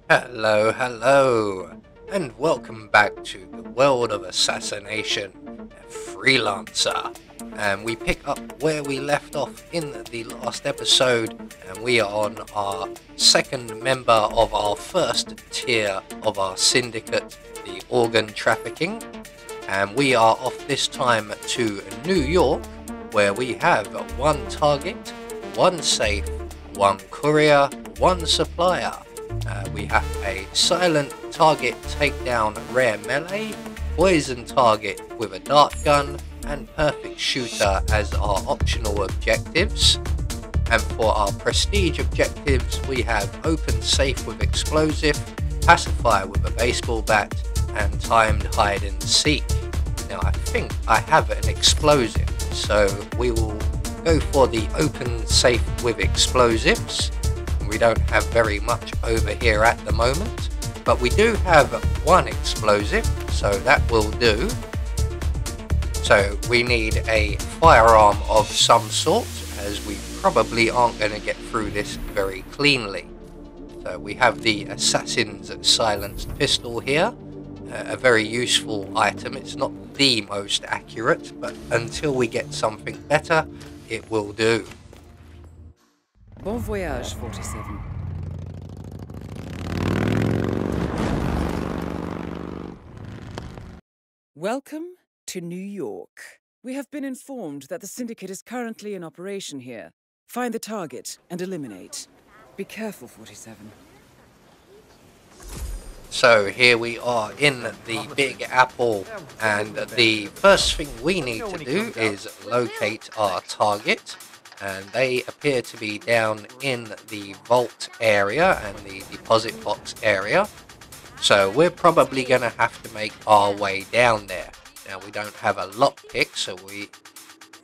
Hello, hello, and welcome back to the world of assassination, Freelancer. And we pick up where we left off in the last episode, and we are on our second member of our first tier of our syndicate, the organ trafficking. And we are off this time to New York, where we have one target, one safe, one courier, one supplier. We have a silent target takedown rare melee, poison target with a dart gun, and perfect shooter as our optional objectives. And for our prestige objectives, we have open safe with explosive, pacify with a baseball bat, and timed hide and seek. Now I think I have an explosive, so we will go for the open safe with explosives. We don't have very much over here at the moment, but we do have one explosive, so that will do. So we need a firearm of some sort, as we probably aren't going to get through this very cleanly. So we have the Assassin's Silenced Pistol here, a very useful item. It's not the most accurate, but until we get something better, it will do. Bon voyage, 47. Welcome to New York. We have been informed that the syndicate is currently in operation here. Find the target and eliminate. Be careful, 47. So here we are in the Big Apple, and the first thing we need to do is locate our target. And they appear to be down in the vault area and the deposit box area. So we're probably going to have to make our way down there. Now we don't have a lockpick, so we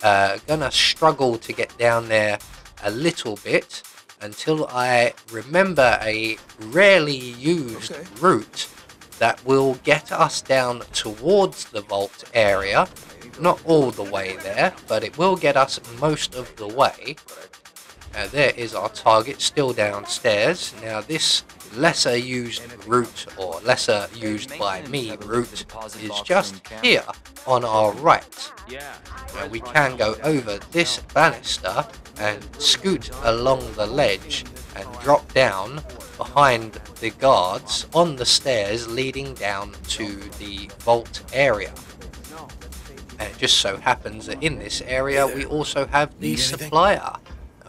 are going to struggle to get down there a little bit until I remember a rarely used route that will get us down towards the vault area. Not all the way there, but it will get us most of the way. There is our target still downstairs. Now this lesser used route, or lesser used by me route, is just here on our right. Now we can go over this banister and scoot along the ledge and drop down behind the guards on the stairs leading down to the vault area. And it just so happens that in this area we also have the supplier.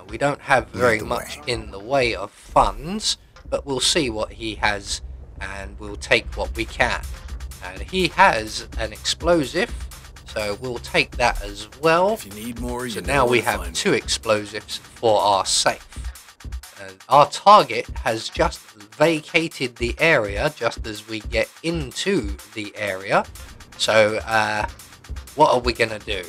We don't have very much in the way of funds, but we'll see what he has and we'll take what we can. And he has an explosive, so we'll take that as well. If you need more, so now we have two explosives for our safe. Our target has just vacated the area just as we get into the area. So what are we going to do?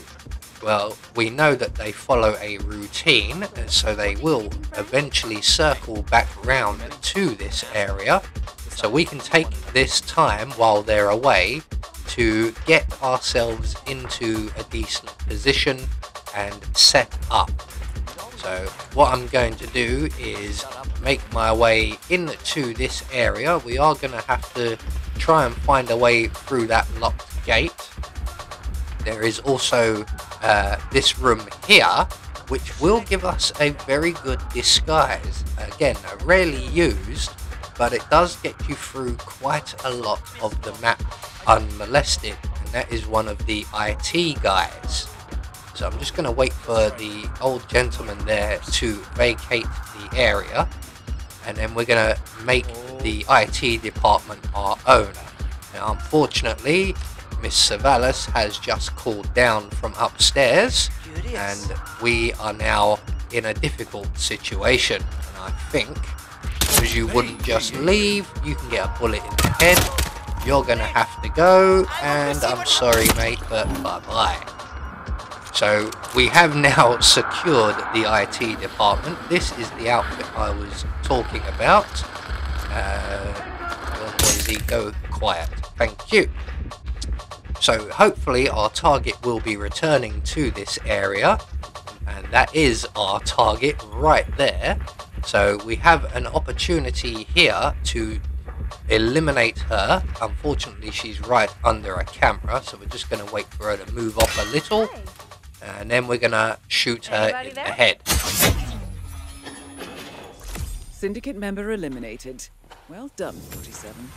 Well, we know that they follow a routine, so they will eventually circle back round to this area. So we can take this time while they're away to get ourselves into a decent position and set up. So what I'm going to do is make my way into this area. We are going to have to try and find a way through that locked gate. There is also this room here, which will give us a very good disguise. Again, rarely used, but it does get you through quite a lot of the map unmolested, and that is one of the IT guys. So I'm just going to wait for the old gentleman there to vacate the area, and then we're going to make the IT department our owner. Now, unfortunately, Miss Savalas has just called down from upstairs, and we are now in a difficult situation. And I think, because you wouldn't just leave, you can get a bullet in the head. You're going to have to go, and I'm sorry, mate, but bye-bye. So we have now secured the IT department. This is the outfit I was talking about. Noisy, go quiet. Thank you. So hopefully our target will be returning to this area, and that is our target right there. So we have an opportunity here to eliminate her. Unfortunately, she's right under a camera, so we're just going to wait for her to move off a little, and then we're going to shoot her in the head. Syndicate member eliminated. Well done, 47.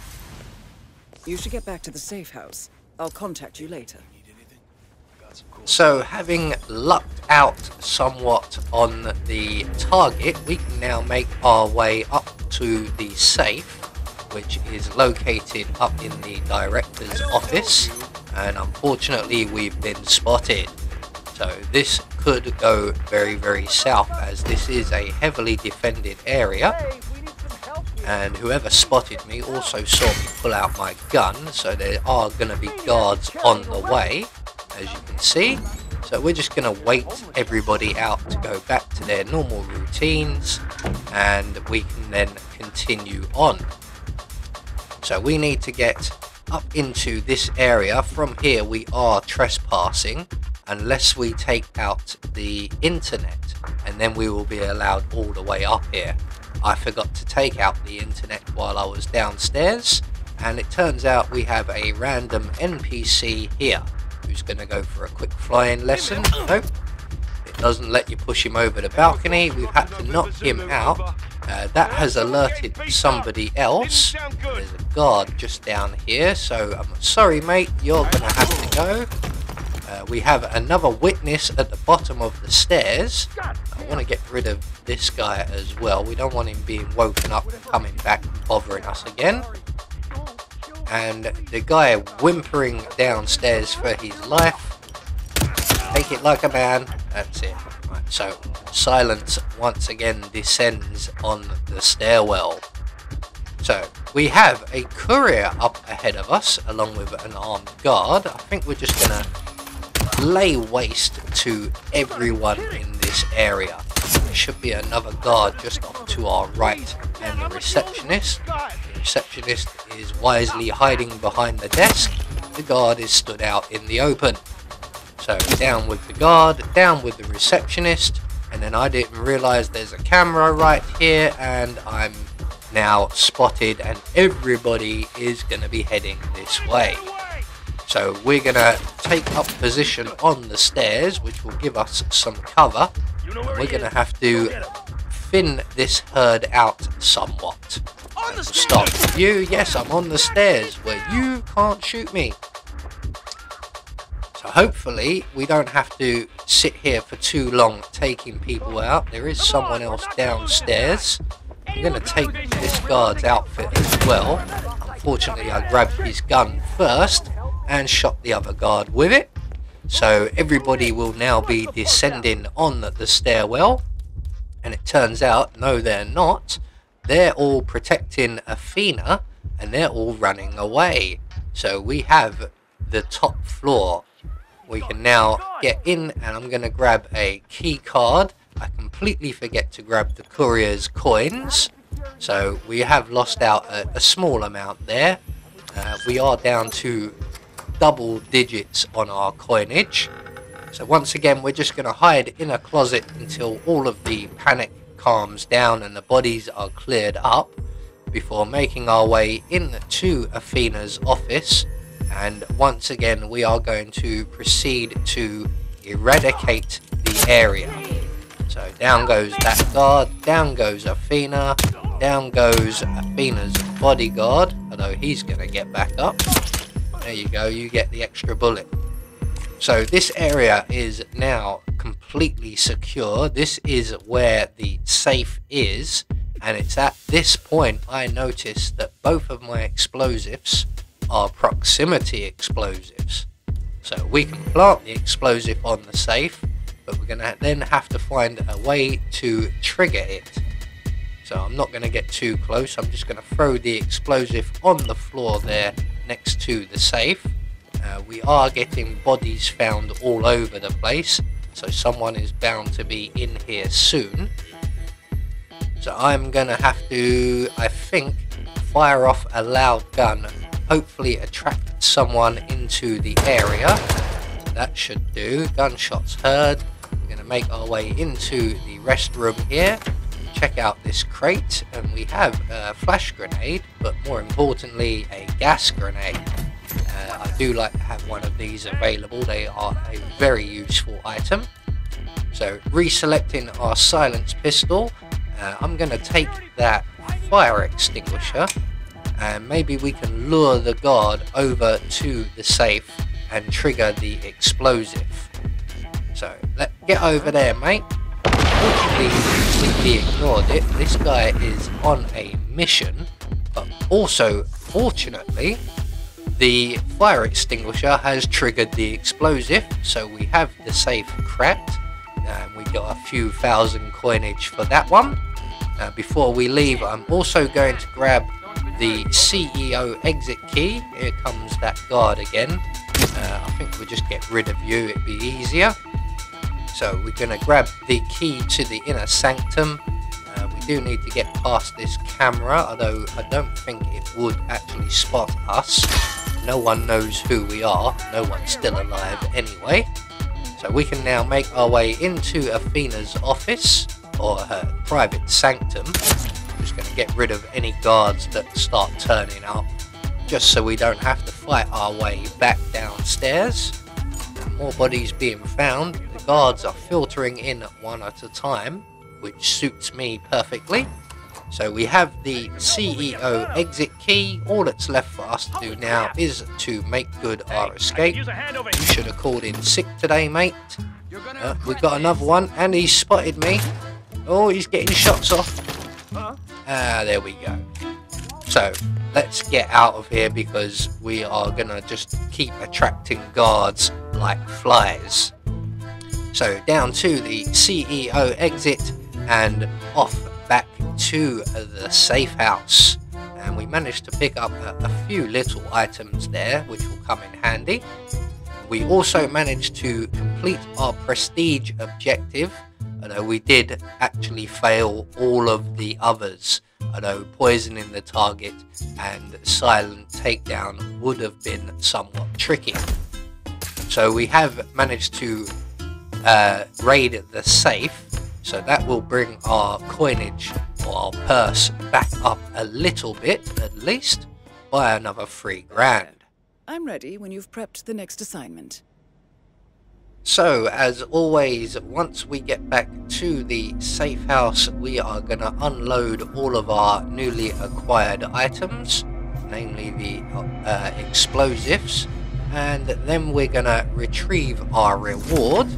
You should get back to the safe house. I'll contact you later. So, having lucked out somewhat on the target, we can now make our way up to the safe, which is located up in the director's office, and unfortunately we've been spotted. So this could go very, very south, as this is a heavily defended area, and whoever spotted me also saw me pull out my gun, so there are going to be guards on the way, as you can see. So we're just going to wait everybody out to go back to their normal routines, and we can then continue on. So we need to get up into this area. From here we are trespassing unless we take out the internet, and then we will be allowed all the way up here. I forgot to take out the internet while I was downstairs, and it turns out we have a random NPC here who's going to go for a quick flying lesson. Nope, it doesn't let you push him over the balcony. We've had to knock him out. That has alerted somebody else. There's a guard just down here, so I'm sorry mate, you're going to have to go. We have another witness at the bottom of the stairs. I want to get rid of this guy as well. We don't want him being woken up and coming back and bothering us again. And the guy whimpering downstairs for his life. Take it like a man. That's it. Right, so silence once again descends on the stairwell. So we have a courier up ahead of us along with an armed guard. I think we're just going to lay waste to everyone in this area. There should be another guard just off to our right, and the receptionist. The receptionist is wisely hiding behind the desk. The guard is stood out in the open. So down with the guard, down with the receptionist, and then I didn't realise there's a camera right here, and I'm now spotted, and everybody is going to be heading this way. So we're going to take up position on the stairs, which will give us some cover. We're going to have to thin this herd out somewhat. We'll start with you. Yes, I'm on the stairs where you can't shoot me. So hopefully we don't have to sit here for too long taking people out. There is someone else downstairs. I'm going to take this guard's outfit as well. Unfortunately, I grabbed his gun first and shot the other guard with it. So everybody will now be descending on the stairwell, and it turns out, no they're not. They're all protecting Athena, and they're all running away. So we have the top floor. We can now get in, and I'm going to grab a key card. I completely forget to grab the courier's coins, so we have lost out a small amount there. We are down to double digits on our coinage. So once again, we're just going to hide in a closet until all of the panic calms down and the bodies are cleared up, before making our way into Athena's office. And once again, we are going to proceed to eradicate the area. So down goes that guard, down goes Athena, down goes Athena's bodyguard, although he's going to get back up. There you go, you get the extra bullet. So this area is now completely secure. This is where the safe is, and it's at this point I noticed that both of my explosives are proximity explosives. So we can plant the explosive on the safe, but we're going to then have to find a way to trigger it. So I'm not going to get too close. I'm just going to throw the explosive on the floor there next to the safe. We are getting bodies found all over the place, so someone is bound to be in here soon. So I'm going to have to, I think, fire off a loud gun, hopefully attract someone into the area. That should do. Gunshots heard. We're going to make our way into the restroom here. check out this crate, and we have a flash grenade, but more importantly a gas grenade. I do like to have one of these available. They are a very useful item. So reselecting our silenced pistol, I'm going to take that fire extinguisher, and maybe we can lure the guard over to the safe and trigger the explosive. So let's get over there, mate. Unfortunately, we completely ignored it. This guy is on a mission, but also, fortunately, the fire extinguisher has triggered the explosive, so we have the safe cracked, and we got a few thousand coinage for that one. Before we leave, I'm also going to grab the CEO exit key. Here comes that guard again. I think we'll just get rid of you, it'd be easier. So we're going to grab the key to the inner sanctum. We do need to get past this camera, although I don't think it would actually spot us. No one knows who we are, no one's still alive anyway. So we can now make our way into Athena's office, or her private sanctum. I'm just going to get rid of any guards that start turning up, just so we don't have to fight our way back downstairs. More bodies being found. The guards are filtering in one at a time, which suits me perfectly. So we have the CEO exit key. All that's left for us to do now is to make good our escape. You should have called in sick today, mate. We've got another one, and he's spotted me. Oh, he's getting shots off. There we go. So let's get out of here, because we are gonna just keep attracting guards like flies. So down to the CEO exit and off back to the safe house, and we managed to pick up a few little items there which will come in handy. We also managed to complete our prestige objective, although we did actually fail all of the others. Although poisoning the target and silent takedown would have been somewhat tricky. So we have managed to raid the safe, so that will bring our coinage, or our purse, back up a little bit, at least, by another 3 grand. I'm ready when you've prepped the next assignment. So, as always, once we get back to the safe house, we are going to unload all of our newly acquired items, namely the explosives, and then we're going to retrieve our reward.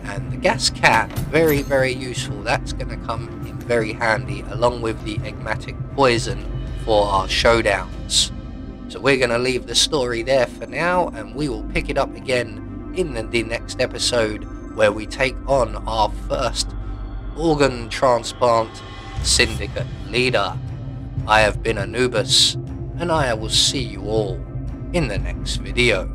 And the gas can, very, very useful. That's going to come in very handy, along with the enigmatic poison for our showdowns. So we're going to leave the story there for now, and we will pick it up again in the next episode, where we take on our first organ transplant syndicate leader. I have been Anubis, and I will see you all in the next video.